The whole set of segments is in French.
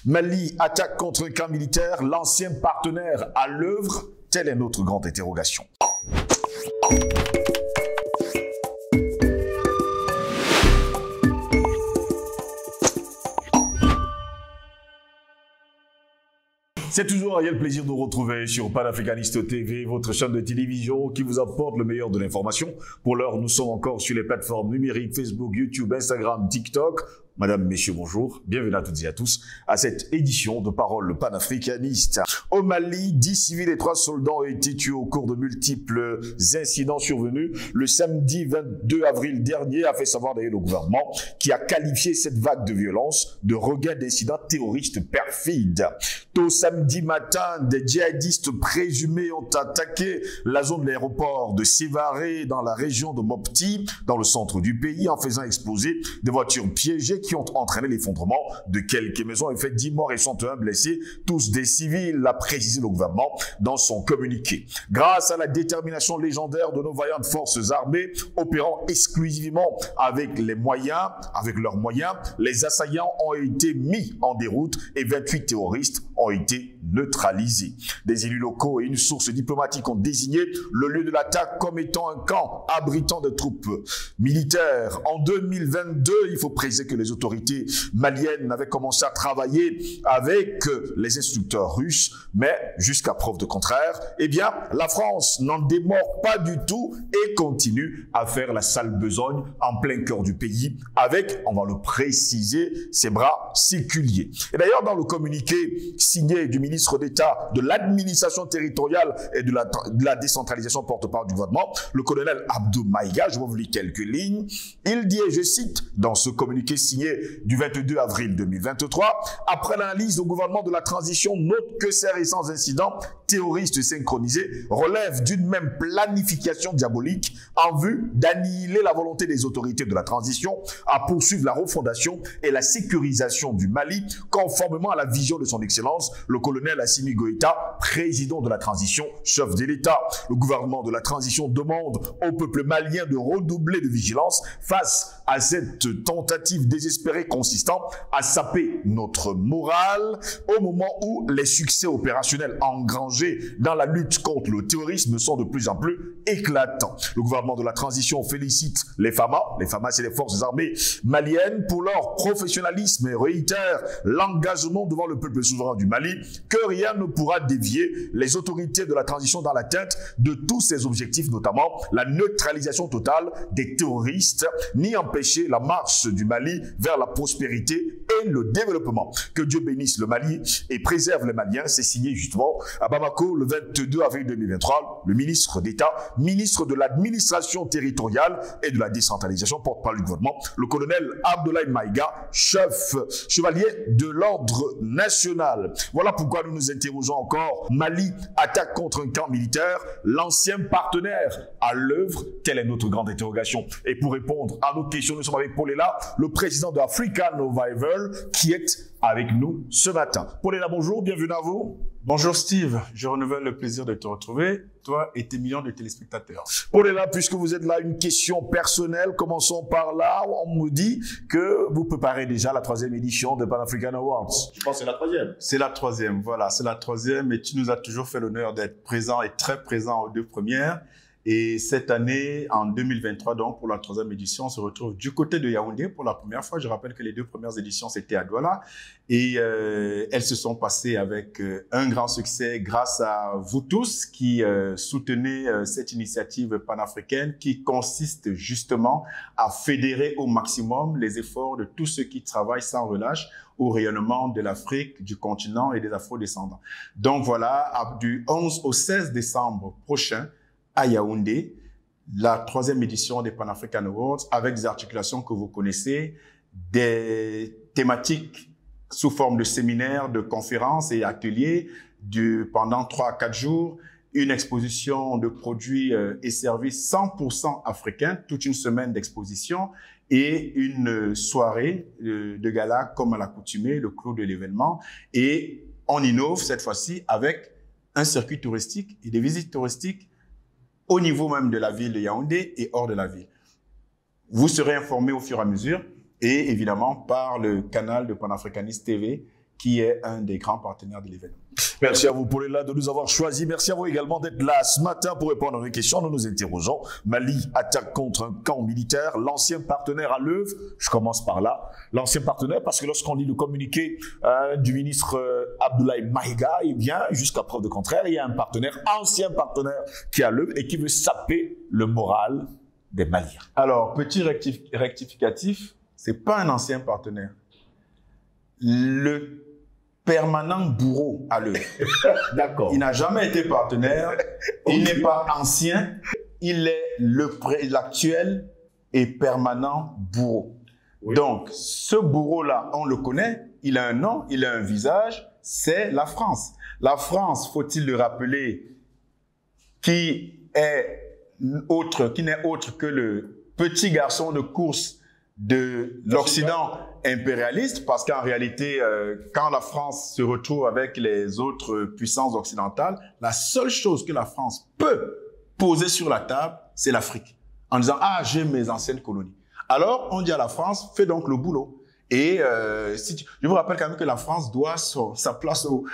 Mali attaque contre un camp militaire, l'ancien partenaire à l'œuvre, telle est notre grande interrogation. C'est toujours un réel plaisir de vous retrouver sur Panafricaniste TV, votre chaîne de télévision qui vous apporte le meilleur de l'information. Pour l'heure, nous sommes encore sur les plateformes numériques Facebook, YouTube, Instagram, TikTok. Madame, messieurs, bonjour. Bienvenue à toutes et à tous à cette édition de Parole panafricaniste. Au Mali, 10 civils et 3 soldats ont été tués au cours de multiples incidents survenus. Le samedi 22 avril dernier a fait savoir d'ailleurs le gouvernement qui a qualifié cette vague de violence de regain d'incidents terroristes perfides. Tôt samedi matin, des djihadistes présumés ont attaqué la zone de l'aéroport de Sévaré dans la région de Mopti, dans le centre du pays, en faisant exploser des voitures piégées qui ont entraîné l'effondrement de quelques maisons et fait 10 morts et 61 blessés, tous des civils, l'a précisé le gouvernement dans son communiqué. Grâce à la détermination légendaire de nos vaillantes forces armées, opérant exclusivement avec leurs moyens, les assaillants ont été mis en déroute et 28 terroristes ont été neutralisés. Des élus locaux et une source diplomatique ont désigné le lieu de l'attaque comme étant un camp abritant des troupes militaires. En 2022, il faut préciser que les autorités maliennes avaient commencé à travailler avec les instructeurs russes, mais jusqu'à preuve de contraire, eh bien, la France n'en démord pas du tout et continue à faire la sale besogne en plein cœur du pays avec, on va le préciser, ses bras séculiers. Et d'ailleurs, dans le communiqué signé du ministre d'État de l'administration territoriale et de la décentralisation porte-parole du gouvernement, le colonel Abdou Maïga, je vais vous lire quelques lignes, il dit, et je cite, dans ce communiqué signé du 22 avril 2023, après l'analyse, le gouvernement de la transition note que ces récents incidents terroristes synchronisés relèvent d'une même planification diabolique en vue d'annihiler la volonté des autorités de la transition à poursuivre la refondation et la sécurisation du Mali conformément à la vision de son excellence, le colonel Assimi Goïta, président de la transition, chef de l'État. Le gouvernement de la transition demande au peuple malien de redoubler de vigilance face à cette tentative désespérée consistant à saper notre morale au moment où les succès opérationnels engrangés dans la lutte contre le terrorisme sont de plus en plus éclatants. Le gouvernement de la transition félicite les FAMA c'est les forces armées maliennes, pour leur professionnalisme et réitère l'engagement devant le peuple souverain du Mali que rien ne pourra dévier les autorités de la transition dans l'atteinte de tous ces objectifs, notamment la neutralisation totale des terroristes, ni empêcher la marche du Mali vers la prospérité et le développement. Que Dieu bénisse le Mali et préserve les Maliens. C'est signé justement à Bamako le 22 avril 2023, le ministre d'État, ministre de l'administration territoriale et de la décentralisation, porte-parole du gouvernement, le colonel Abdoulaye Maïga, chevalier de l'ordre national. Voilà pourquoi nous nous interrogeons encore. Mali attaque contre un camp militaire, l'ancien partenaire à l'œuvre, telle est notre grande interrogation. Et pour répondre à nos questions, nous sommes avec Polela, le président de African Revival, qui est avec nous ce matin. Polela, bonjour, bienvenue à vous. Bonjour Steve, je renouvelle le plaisir de te retrouver, toi et tes millions de téléspectateurs. Polela, puisque vous êtes là, une question personnelle, commençons par là. On me dit que vous préparez déjà la 3e édition de Pan African Awards. Je pense que c'est la 3e. C'est la 3e, voilà, c'est la 3e et tu nous as toujours fait l'honneur d'être présent et très présent aux 2 premières. Et cette année, en 2023, donc pour la 3e édition, on se retrouve du côté de Yaoundé pour la première fois. Je rappelle que les 2 premières éditions, c'était à Douala. Et elles se sont passées avec un grand succès grâce à vous tous qui soutenez cette initiative panafricaine qui consiste justement à fédérer au maximum les efforts de tous ceux qui travaillent sans relâche au rayonnement de l'Afrique, du continent et des afro-descendants. Donc voilà, du 11 au 16 décembre prochain, à Yaoundé, la 3e édition des Pan African Awards avec des articulations que vous connaissez, des thématiques sous forme de séminaires, de conférences et ateliers pendant 3 à 4 jours, une exposition de produits et services 100% africains, toute une semaine d'exposition et une soirée de gala comme à l'accoutumée, le clou de l'événement. Et on innove cette fois-ci avec un circuit touristique et des visites touristiques au niveau même de la ville de Yaoundé et hors de la ville. Vous serez informés au fur et à mesure et évidemment par le canal de Panafricaniste TV qui est un des grands partenaires de l'événement. Merci à vous, Paul-Ella, de nous avoir choisis. Merci à vous également d'être là ce matin pour répondre à nos questions. Nous nous interrogeons. Mali attaque contre un camp militaire. L'ancien partenaire à l'œuvre. Je commence par là. L'ancien partenaire, parce que lorsqu'on lit le communiqué du ministre Abdoulaye Maïga, eh bien, jusqu'à preuve de contraire, il y a un partenaire, ancien partenaire, qui est à l'œuvre et qui veut saper le moral des Maliens. Alors, petit rectificatif, c'est pas un ancien partenaire. Le permanent bourreau à l'œuvre. D'accord. Il n'a jamais été partenaire, il n'est pas ancien, il est l'actuel et permanent bourreau. Oui. Donc, ce bourreau-là, on le connaît, il a un nom, il a un visage, c'est la France. La France, faut-il le rappeler, qui n'est autre que le petit garçon de course de l'Occident impérialiste, parce qu'en réalité, quand la France se retrouve avec les autres puissances occidentales, la seule chose que la France peut poser sur la table, c'est l'Afrique. En disant, ah, j'ai mes anciennes colonies. Alors, on dit à la France, fais donc le boulot. Et je vous rappelle quand même que la France doit sa place au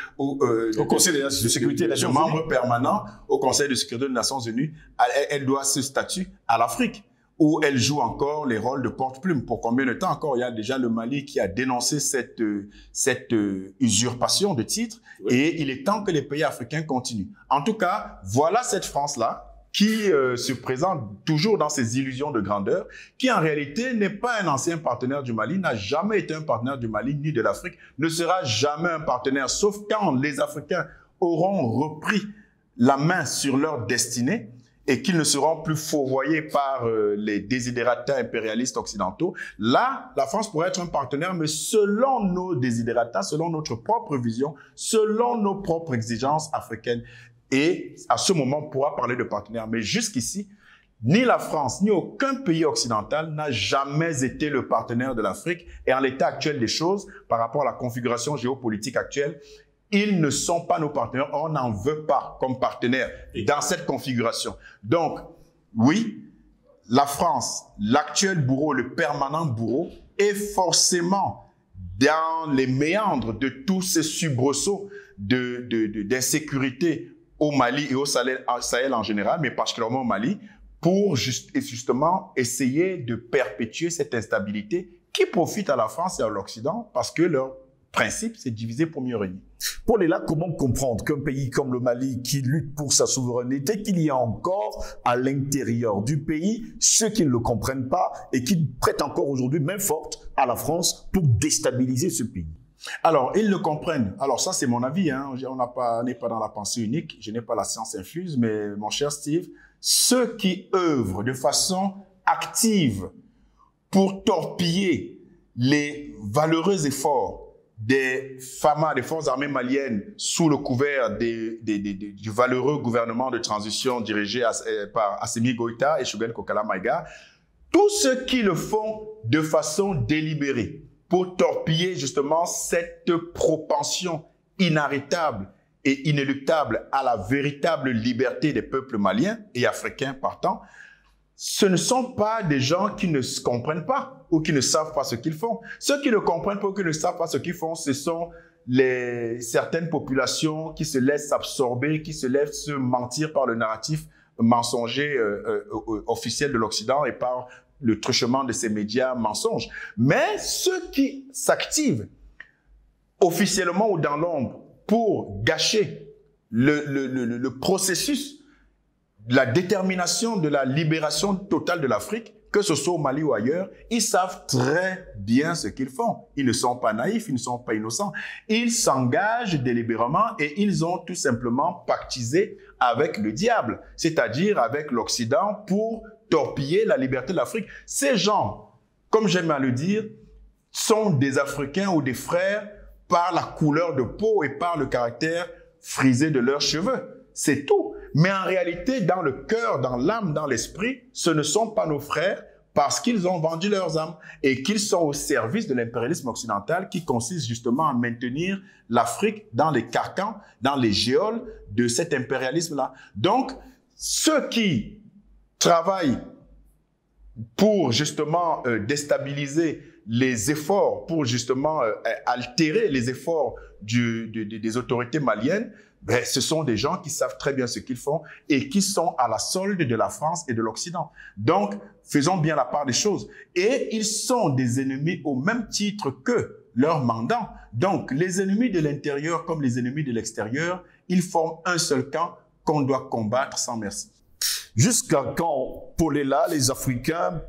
Conseil de sécurité des Nations Unies, membre permanent au Conseil de sécurité des Nations Unies. Elle doit ce statut à l'Afrique, où elle joue encore les rôles de porte-plume. Pour combien de temps encore? Il y a déjà le Mali qui a dénoncé cette usurpation de titres, oui. Et il est temps que les pays africains continuent. En tout cas, voilà cette France-là qui se présente toujours dans ses illusions de grandeur, qui en réalité n'est pas un ancien partenaire du Mali, n'a jamais été un partenaire du Mali ni de l'Afrique, ne sera jamais un partenaire, sauf quand les Africains auront repris la main sur leur destinée, et qu'ils ne seront plus fourvoyés par les désidératas impérialistes occidentaux. Là, la France pourrait être un partenaire, mais selon nos désidératas, selon notre propre vision, selon nos propres exigences africaines. Et à ce moment, on pourra parler de partenaire. Mais jusqu'ici, ni la France, ni aucun pays occidental n'a jamais été le partenaire de l'Afrique. Et en l'état actuel des choses, par rapport à la configuration géopolitique actuelle, ils ne sont pas nos partenaires, on n'en veut pas comme partenaire dans cette configuration. Donc, oui, la France, l'actuel bourreau, le permanent bourreau, est forcément dans les méandres de tous ces soubresauts d'insécurité au Mali et au Sahel en général, mais particulièrement au Mali, pour justement essayer de perpétuer cette instabilité qui profite à la France et à l'Occident parce que leur principe, c'est diviser pour mieux régner. Paul-Ella, comment comprendre qu'un pays comme le Mali, qui lutte pour sa souveraineté, qu'il y a encore à l'intérieur du pays ceux qui ne le comprennent pas et qui prêtent encore aujourd'hui main forte à la France pour déstabiliser ce pays? Alors, ils le comprennent. Alors ça, c'est mon avis. Hein. On n'est pas dans la pensée unique. Je n'ai pas la science infuse, mais mon cher Steve, ceux qui œuvrent de façon active pour torpiller les valeureux efforts des FAMA, des forces armées maliennes, sous le couvert du valeureux gouvernement de transition dirigé par Assimi Goïta et Choguel Kokala Maïga, tous ceux qui le font de façon délibérée pour torpiller justement cette propension inarrêtable et inéluctable à la véritable liberté des peuples maliens et africains partant, ce ne sont pas des gens qui ne se comprennent pas ou qui ne savent pas ce qu'ils font. Ceux qui ne comprennent pas ou qui ne savent pas ce qu'ils font, ce sont certaines populations qui se laissent absorber, qui se laissent mentir par le narratif mensonger officiel de l'Occident et par le truchement de ces médias mensonges. Mais ceux qui s'activent officiellement ou dans l'ombre pour gâcher le processus, la détermination de la libération totale de l'Afrique, que ce soit au Mali ou ailleurs, ils savent très bien ce qu'ils font. Ils ne sont pas naïfs, ils ne sont pas innocents. Ils s'engagent délibérément et ils ont tout simplement pactisé avec le diable, c'est-à-dire avec l'Occident pour torpiller la liberté de l'Afrique. Ces gens, comme j'aime à le dire, sont des Africains ou des frères par la couleur de peau et par le caractère frisé de leurs cheveux. C'est tout. Mais en réalité, dans le cœur, dans l'âme, dans l'esprit, ce ne sont pas nos frères parce qu'ils ont vendu leurs âmes et qu'ils sont au service de l'impérialisme occidental qui consiste justement à maintenir l'Afrique dans les carcans, dans les géoles de cet impérialisme-là. Donc, ceux qui travaillent pour justement déstabiliser les efforts pour justement altérer les efforts des autorités maliennes, ben, ce sont des gens qui savent très bien ce qu'ils font et qui sont à la solde de la France et de l'Occident. Donc, faisons bien la part des choses. Et ils sont des ennemis au même titre que leurs mandants. Donc, les ennemis de l'intérieur comme les ennemis de l'extérieur, ils forment un seul camp qu'on doit combattre sans merci. Jusqu'à quand, Polela, les Africains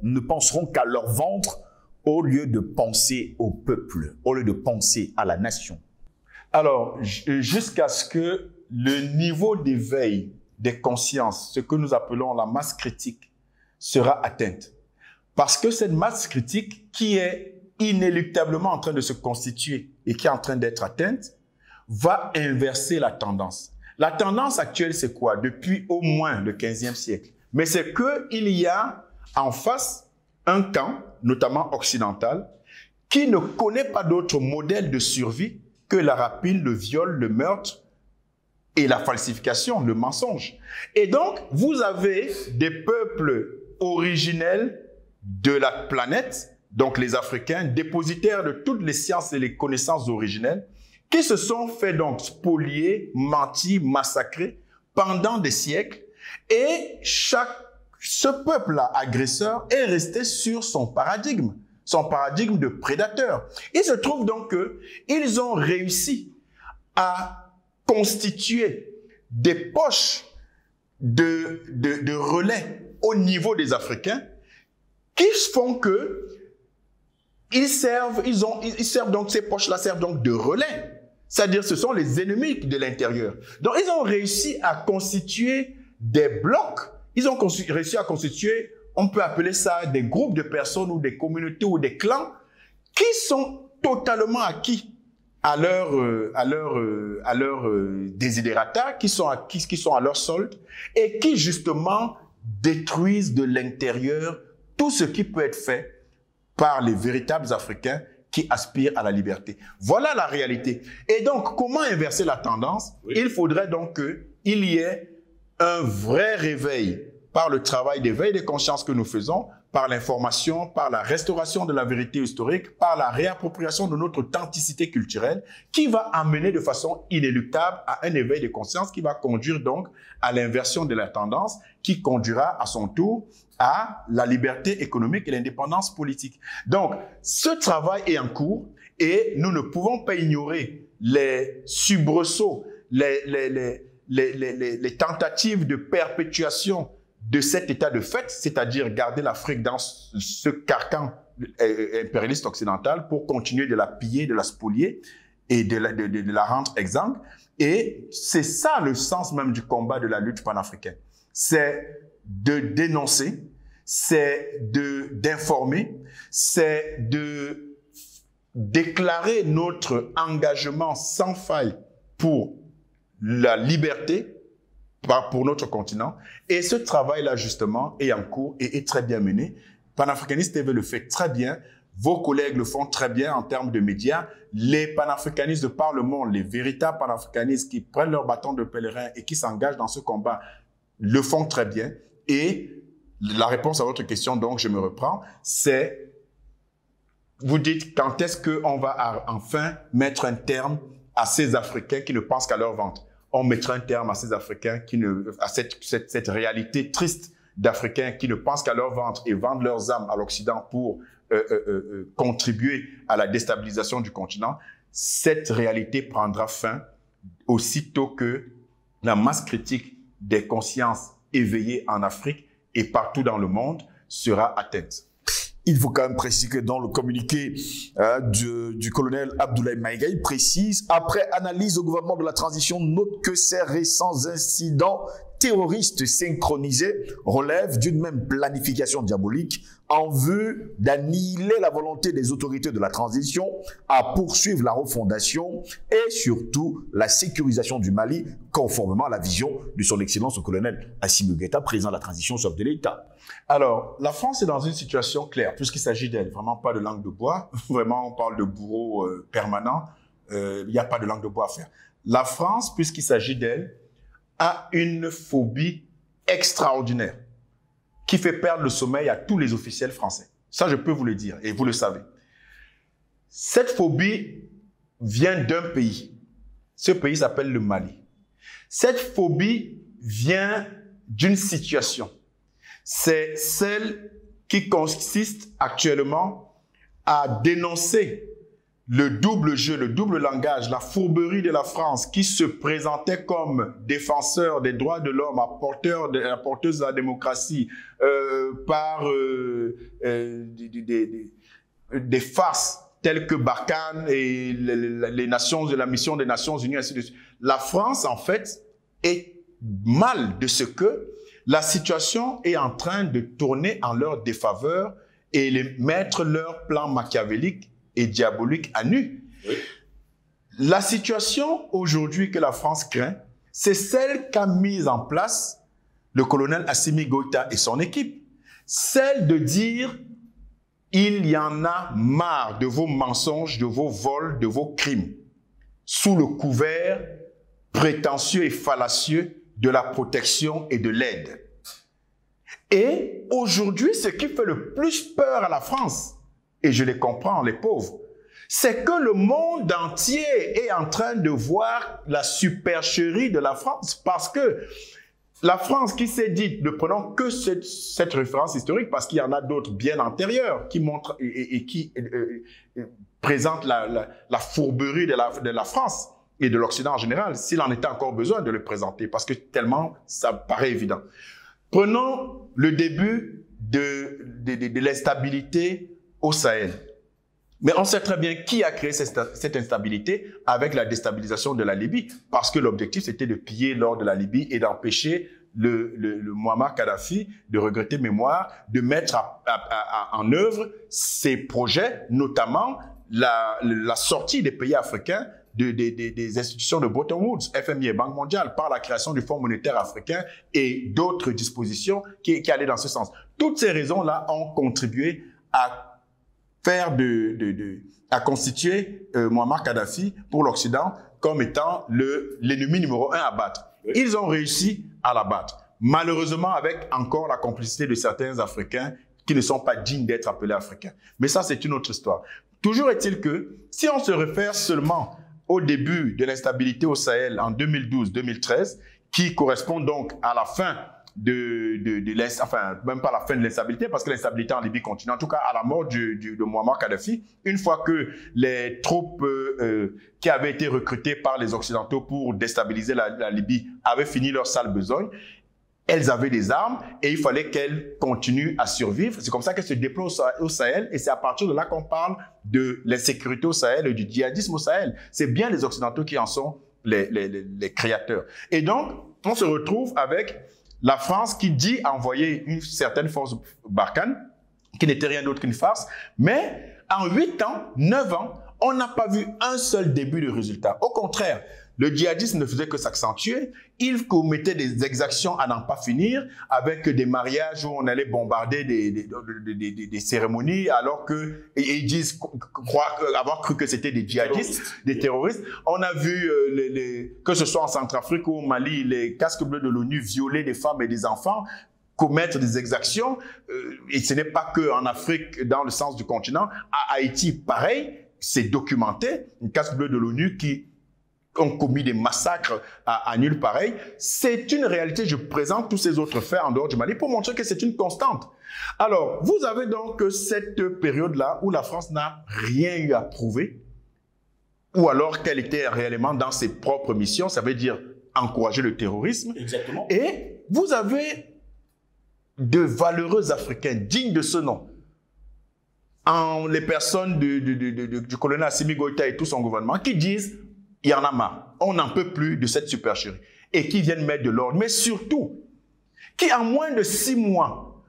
ne penseront qu'à leur ventre au lieu de penser au peuple, au lieu de penser à la nation? Alors, jusqu'à ce que le niveau d'éveil des consciences, ce que nous appelons la masse critique, sera atteinte. Parce que cette masse critique qui est inéluctablement en train de se constituer et qui est en train d'être atteinte, va inverser la tendance. La tendance actuelle, c'est quoi? Depuis au moins le 15e siècle. Mais c'est qu'il y a en face un camp, notamment occidental, qui ne connaît pas d'autre modèle de survie que la rapine, le viol, le meurtre et la falsification, le mensonge. Et donc, vous avez des peuples originels de la planète, donc les Africains, dépositaires de toutes les sciences et les connaissances originelles, qui se sont fait donc spolier, mentir, massacrer pendant des siècles. Et ce peuple-là, agresseur, est resté sur son paradigme de prédateur. Il se trouve donc qu'ils ont réussi à constituer des poches de relais au niveau des Africains qui font que ils servent donc, ces poches-là servent donc de relais. C'est-à-dire, ce sont les ennemis de l'intérieur. Donc, ils ont réussi à constituer des blocs. Ils ont réussi à constituer, on peut appeler ça des groupes de personnes ou des communautés ou des clans qui sont totalement acquis à leur desiderata, qui sont à leur solde et qui justement détruisent de l'intérieur tout ce qui peut être fait par les véritables Africains qui aspirent à la liberté. Voilà la réalité. Et donc, comment inverser la tendance? Oui. Il faudrait donc qu'il y ait un vrai réveil par le travail d'éveil des consciences que nous faisons, par l'information, par la restauration de la vérité historique, par la réappropriation de notre authenticité culturelle, qui va amener de façon inéluctable à un éveil des consciences qui va conduire donc à l'inversion de la tendance, qui conduira à son tour à la liberté économique et l'indépendance politique. Donc, ce travail est en cours et nous ne pouvons pas ignorer les soubresauts, les tentatives de perpétuation de cet état de fait, c'est-à-dire garder l'Afrique dans ce carcan impérialiste occidental pour continuer de la piller, de la spolier et de la rendre exsangue. Et c'est ça le sens même du combat de la lutte panafricaine. C'est de dénoncer, c'est d'informer, c'est de déclarer notre engagement sans faille pour la liberté, pour notre continent. Et ce travail-là, justement, est en cours et est très bien mené. Panafricaniste TV le fait très bien. Vos collègues le font très bien en termes de médias. Les panafricanistes de par le monde, les véritables panafricanistes qui prennent leur bâton de pèlerin et qui s'engagent dans ce combat, le font très bien. Et la réponse à votre question, donc, je me reprends, c'est, vous dites, quand est-ce qu'on va enfin mettre un terme à ces Africains qui ne pensent qu'à leur ventre? On mettra un terme à ces Africains à cette réalité triste d'Africains qui ne pensent qu'à leur ventre et vendent leurs âmes à l'Occident pour contribuer à la déstabilisation du continent. Cette réalité prendra fin aussitôt que la masse critique des consciences éveillées en Afrique et partout dans le monde sera atteinte. Il faut quand même préciser que dans le communiqué du colonel Abdoulaye Maïga, il précise, après analyse au gouvernement de la transition, note que ces récents incidents terroristes synchronisés relèvent d'une même planification diabolique en vue d'annihiler la volonté des autorités de la transition à poursuivre la refondation et surtout la sécurisation du Mali conformément à la vision de son excellence le colonel Assimi Goïta, président de la transition chef de l'État. Alors, la France est dans une situation claire, puisqu'il s'agit d'elle, vraiment pas de langue de bois, vraiment on parle de bourreau permanent, il n'y a pas de langue de bois à faire. La France, puisqu'il s'agit d'elle, a une phobie extraordinaire qui fait perdre le sommeil à tous les officiels français. Ça, je peux vous le dire, et vous le savez. Cette phobie vient d'un pays. Ce pays s'appelle le Mali. Cette phobie vient d'une situation. C'est celle qui consiste actuellement à dénoncer le double jeu, le double langage, la fourberie de la France qui se présentait comme défenseur des droits de l'homme, apporteuse de la démocratie, par des farces telles que Barkhane et les nations de la mission des Nations Unies, ainsi de suite. La France, en fait, est mal de ce que la situation est en train de tourner en leur défaveur et mettre leur plan machiavélique et diabolique à nu. Oui. La situation aujourd'hui que la France craint, c'est celle qu'a mise en place le colonel Assimi Goïta et son équipe. Celle de dire, il y en a marre de vos mensonges, de vos vols, de vos crimes, sous le couvert prétentieux et fallacieux de la protection et de l'aide. Et aujourd'hui, ce qui fait le plus peur à la France, et je les comprends, les pauvres, c'est que le monde entier est en train de voir la supercherie de la France, parce que la France qui s'est dite, ne prenons que cette référence historique, parce qu'il y en a d'autres bien antérieures qui montrent et qui présentent la fourberie de la France et de l'Occident en général, s'il en était encore besoin de le présenter, parce que tellement ça paraît évident. Prenons le début de l'instabilité au Sahel. Mais on sait très bien qui a créé cette instabilité avec la déstabilisation de la Libye, parce que l'objectif c'était de piller l'or de la Libye et d'empêcher le Muammar Kadhafi de regretter mémoire, de mettre en œuvre ses projets, notamment la sortie des pays africains des institutions de Bretton Woods, FMI et Banque mondiale, par la création du Fonds monétaire africain et d'autres dispositions qui allaient dans ce sens. Toutes ces raisons-là ont contribué à constituer Muammar Kadhafi pour l'Occident comme étant l'ennemi numéro 1 à battre. Ils ont réussi à l'abattre. Malheureusement, avec encore la complicité de certains Africains qui ne sont pas dignes d'être appelés Africains. Mais ça, c'est une autre histoire. Toujours est-il que, si on se réfère seulement au début de l'instabilité au Sahel en 2012-2013, qui correspond donc à la fin enfin, même pas la fin de l'instabilité, parce que l'instabilité en Libye continue, en tout cas à la mort de Muammar Kadhafi, une fois que les troupes qui avaient été recrutées par les Occidentaux pour déstabiliser la Libye avaient fini leur sale besogne, elles avaient des armes et il fallait qu'elles continuent à survivre. C'est comme ça qu'elles se déploient au Sahel et c'est à partir de là qu'on parle de l'insécurité au Sahel et du djihadisme au Sahel. C'est bien les Occidentaux qui en sont les créateurs. Et donc, on se retrouve avec la France qui dit envoyer une certaine force Barkhane, qui n'était rien d'autre qu'une farce, mais en 8 ans, 9 ans, on n'a pas vu un seul début de résultat. Au contraire, le djihadisme ne faisait que s'accentuer. Il commettait des exactions à n'en pas finir, avec des mariages où on allait bombarder des cérémonies, alors que ils disent avoir cru que c'était des djihadistes, des terroristes. On a vu que ce soit en Centrafrique ou au Mali, les casques bleus de l'ONU violer des femmes et des enfants, commettre des exactions. Et ce n'est pas que en Afrique, dans le sens du continent. À Haïti, pareil, c'est documenté. Une casque bleue de l'ONU qui ont commis des massacres à nul pareil. C'est une réalité. Je présente tous ces autres faits en dehors du Mali pour montrer que c'est une constante. Alors, vous avez donc cette période-là où la France n'a rien eu à prouver, ou alors qu'elle était réellement dans ses propres missions, ça veut dire encourager le terrorisme. Exactement. Et vous avez de valeureux Africains dignes de ce nom, les personnes du colonel Assimi Goïta et tout son gouvernement, qui disent il y en a marre, on n'en peut plus de cette supercherie, et qui viennent mettre de l'ordre, mais surtout, qui en moins de 6 mois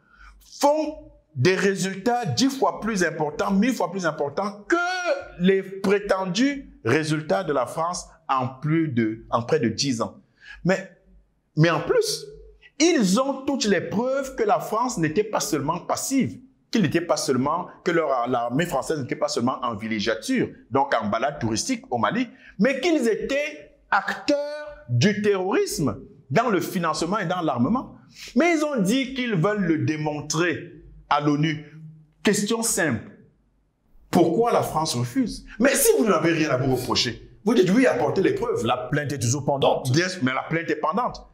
font des résultats 10 fois plus importants, 1000 fois plus importants que les prétendus résultats de la France en près de 10 ans. Mais en plus, ils ont toutes les preuves que la France n'était pas seulement passive, que l'armée française n'était pas seulement en villégiature, donc en balade touristique au Mali, mais qu'ils étaient acteurs du terrorisme dans le financement et dans l'armement. Mais ils ont dit qu'ils veulent le démontrer à l'ONU, Question simple. Pourquoi la France refuse? Mais si vous n'avez rien à vous reprocher, vous dites oui, apportez les preuves. La plainte est toujours pendante. Mais la plainte est pendante.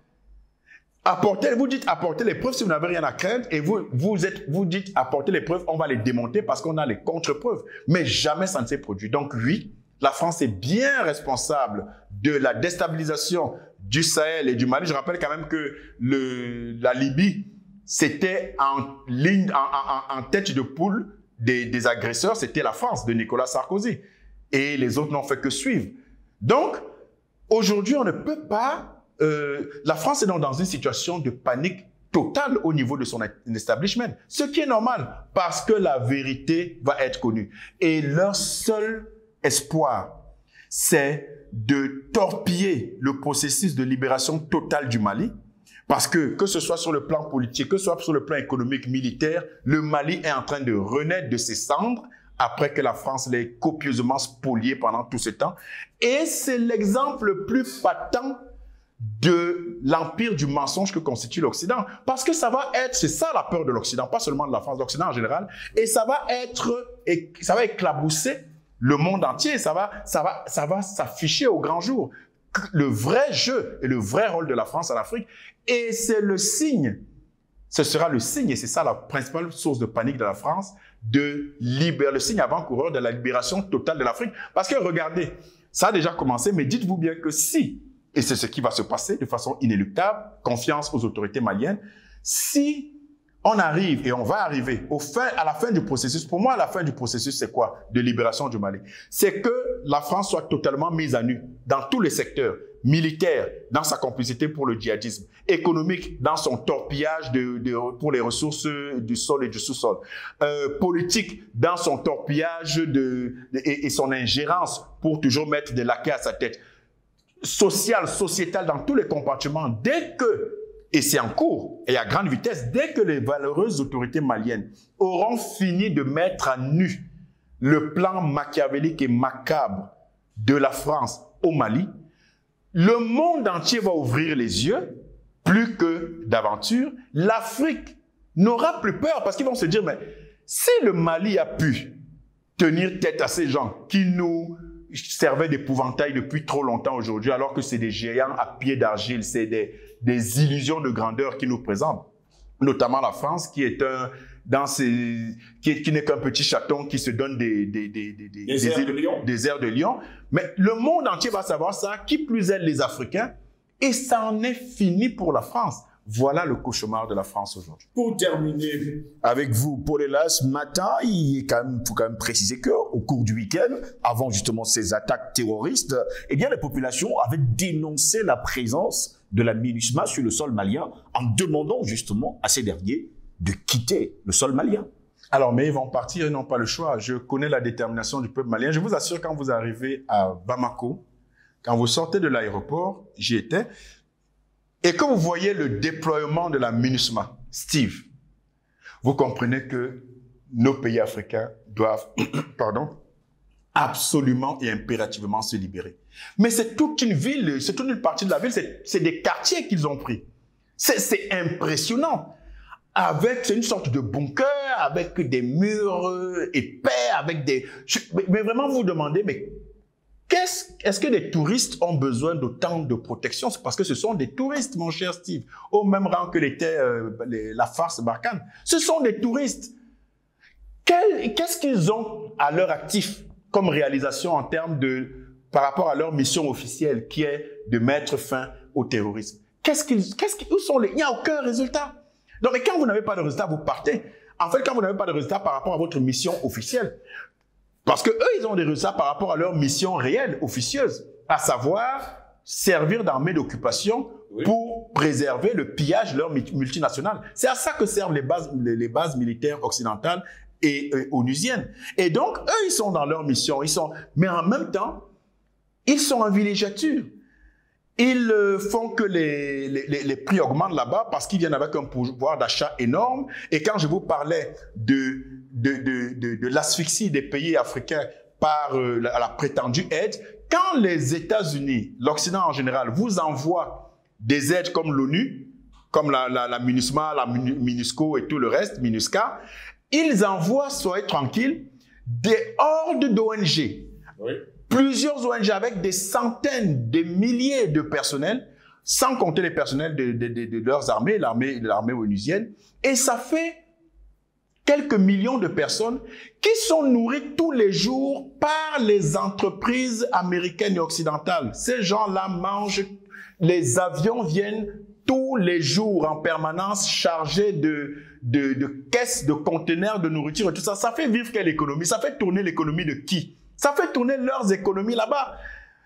Vous dites apportez les preuves si vous n'avez rien à craindre et vous dites apportez les preuves, on va les démonter parce qu'on a les contre-preuves. Mais jamais ça ne s'est produit. Donc oui, la France est bien responsable de la déstabilisation du Sahel et du Mali. Je rappelle quand même que la Libye, c'était en tête de poule des agresseurs, c'était la France de Nicolas Sarkozy. Et les autres n'ont fait que suivre. Donc, aujourd'hui, on ne peut pas... la France est donc dans une situation de panique totale au niveau de son establishment. Ce qui est normal, parce que la vérité va être connue. Et leur seul espoir, c'est de torpiller le processus de libération totale du Mali. Parce que ce soit sur le plan politique, que ce soit sur le plan économique, militaire, le Mali est en train de renaître de ses cendres après que la France l'ait copieusement spolié pendant tout ce temps. Et c'est l'exemple le plus patent de l'empire du mensonge que constitue l'Occident. Parce que ça va être, c'est ça la peur de l'Occident, pas seulement de la France, l'Occident en général, et ça va éclabousser le monde entier, ça va s'afficher au grand jour. Le vrai jeu et le vrai rôle de la France en Afrique, et c'est le signe, ce sera le signe, et c'est ça la principale source de panique de la France, le signe avant-coureur de la libération totale de l'Afrique. Parce que regardez, ça a déjà commencé, mais dites-vous bien que si, et c'est ce qui va se passer de façon inéluctable, confiance aux autorités maliennes, si on arrive, et on va arriver à la fin du processus, pour moi, la fin du processus, c'est quoi? De libération du Mali. C'est que la France soit totalement mise à nu dans tous les secteurs, militaire, dans sa complicité pour le djihadisme, économique, dans son torpillage pour les ressources du sol et du sous-sol, politique, dans son torpillage et son ingérence pour toujours mettre des laquais à sa tête, social, sociétal, dans tous les compartiments, dès que, et c'est en cours, et à grande vitesse, dès que les valeureuses autorités maliennes auront fini de mettre à nu le plan machiavélique et macabre de la France au Mali, le monde entier va ouvrir les yeux, plus que d'aventure. L'Afrique n'aura plus peur parce qu'ils vont se dire, mais si le Mali a pu tenir tête à ces gens qui nous servaient d'épouvantail depuis trop longtemps aujourd'hui, alors que c'est des géants à pied d'argile, c'est des illusions de grandeur qui nous présentent, notamment la France qui est qui n'est qu'un petit chaton qui se donne des airs de lion. Mais le monde entier va savoir ça, qui plus est les Africains, et ça en est fini pour la France. Voilà le cauchemar de la France aujourd'hui. Pour terminer avec vous, Paul Hélas, ce matin, faut quand même préciser qu'au cours du week-end, avant justement ces attaques terroristes, eh bien, les populations avaient dénoncé la présence de la MINUSMA sur le sol malien en demandant justement à ces derniers de quitter le sol malien. Alors, mais ils vont partir, ils n'ont pas le choix. Je connais la détermination du peuple malien. Je vous assure, quand vous arrivez à Bamako, quand vous sortez de l'aéroport, j'y étais, et que vous voyez le déploiement de la MINUSMA, Steve, vous comprenez que nos pays africains doivent, absolument et impérativement se libérer. Mais c'est toute une ville, c'est toute une partie de la ville, c'est des quartiers qu'ils ont pris. C'est impressionnant. C'est une sorte de bunker, avec des murs épais, avec des... Mais vraiment, vous vous demandez, mais est-ce que les touristes ont besoin d'autant de protection? C'est parce que ce sont des touristes, mon cher Steve, au même rang que l'était la farce Barkhane. Ce sont des touristes. Qu'est-ce qu'ils ont à leur actif comme réalisation en termes par rapport à leur mission officielle, qui est de mettre fin au terrorisme? Où sont il n'y a aucun résultat. Non, mais quand vous n'avez pas de résultat, vous partez. En fait, quand vous n'avez pas de résultat par rapport à votre mission officielle, parce que eux, ils ont des résultats par rapport à leur mission réelle, officieuse, à savoir servir d'armée d'occupation pour préserver le pillage de leur multinationale. C'est à ça que servent les bases militaires occidentales et onusiennes. Et donc, eux, ils sont dans leur mission. Mais en même temps, ils sont en villégiature. Ils font que les prix augmentent là-bas parce qu'ils viennent avec un pouvoir d'achat énorme. Et quand je vous parlais de l'asphyxie des pays africains par la prétendue aide, quand les États-Unis, l'Occident en général, vous envoient des aides comme l'ONU, comme la MINUSMA, la MINUSCO et tout le reste, MINUSCA, ils envoient, soyez tranquilles, des hordes d'ONG. Oui. Plusieurs ONG avec des centaines, des milliers de personnels, sans compter les personnels de leurs armées, l'armée onusienne. Et ça fait quelques millions de personnes qui sont nourries tous les jours par les entreprises américaines et occidentales. Ces gens-là mangent, les avions viennent tous les jours en permanence chargés de caisses, de conteneurs de nourriture et tout ça. Ça fait vivre quelle économie? Ça fait tourner l'économie de qui? Ça fait tourner leurs économies là-bas.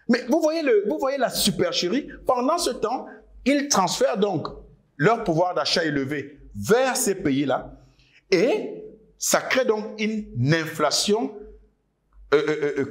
Mais vous voyez la supercherie. Pendant ce temps, ils transfèrent donc leur pouvoir d'achat élevé vers ces pays-là. Et ça crée donc une inflation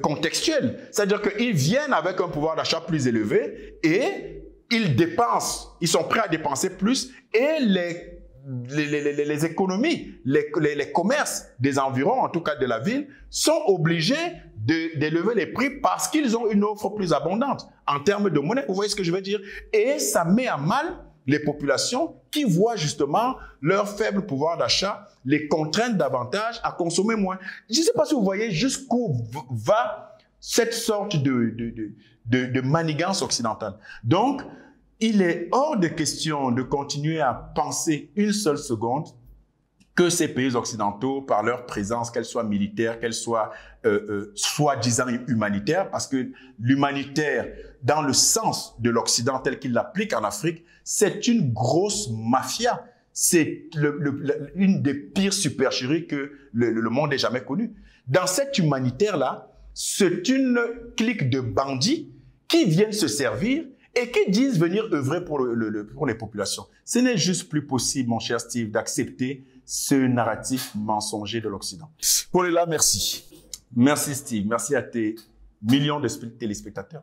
contextuelle. C'est-à-dire qu'ils viennent avec un pouvoir d'achat plus élevé et ils dépensent, ils sont prêts à dépenser plus et les économies, les commerces des environs, en tout cas de la ville, sont obligés d'élever les prix parce qu'ils ont une offre plus abondante en termes de monnaie. Vous voyez ce que je veux dire? Et ça met à mal les populations qui voient justement leur faible pouvoir d'achat les contraindre davantage à consommer moins. Je ne sais pas si vous voyez jusqu'où va cette sorte de manigance occidentale. Donc, il est hors de question de continuer à penser une seule seconde que ces pays occidentaux, par leur présence, qu'elle soit militaire, qu'elle soit soi-disant humanitaire, parce que l'humanitaire, dans le sens de l'Occident tel qu'il l'applique en Afrique, c'est une grosse mafia. C'est une des pires supercheries que le monde ait jamais connues. Dans cette humanitaire-là, c'est une clique de bandits qui viennent se servir et qui disent venir œuvrer pour les populations. Ce n'est juste plus possible, mon cher Steve, d'accepter ce narratif mensonger de l'Occident. Paul est là, merci. Merci Steve, merci à tes millions de téléspectateurs.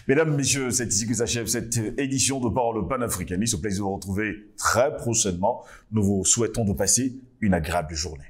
Mesdames, messieurs, c'est ici que s'achève cette édition de Parole panafricaniste. Au plaisir de vous retrouver très prochainement. Nous vous souhaitons de passer une agréable journée.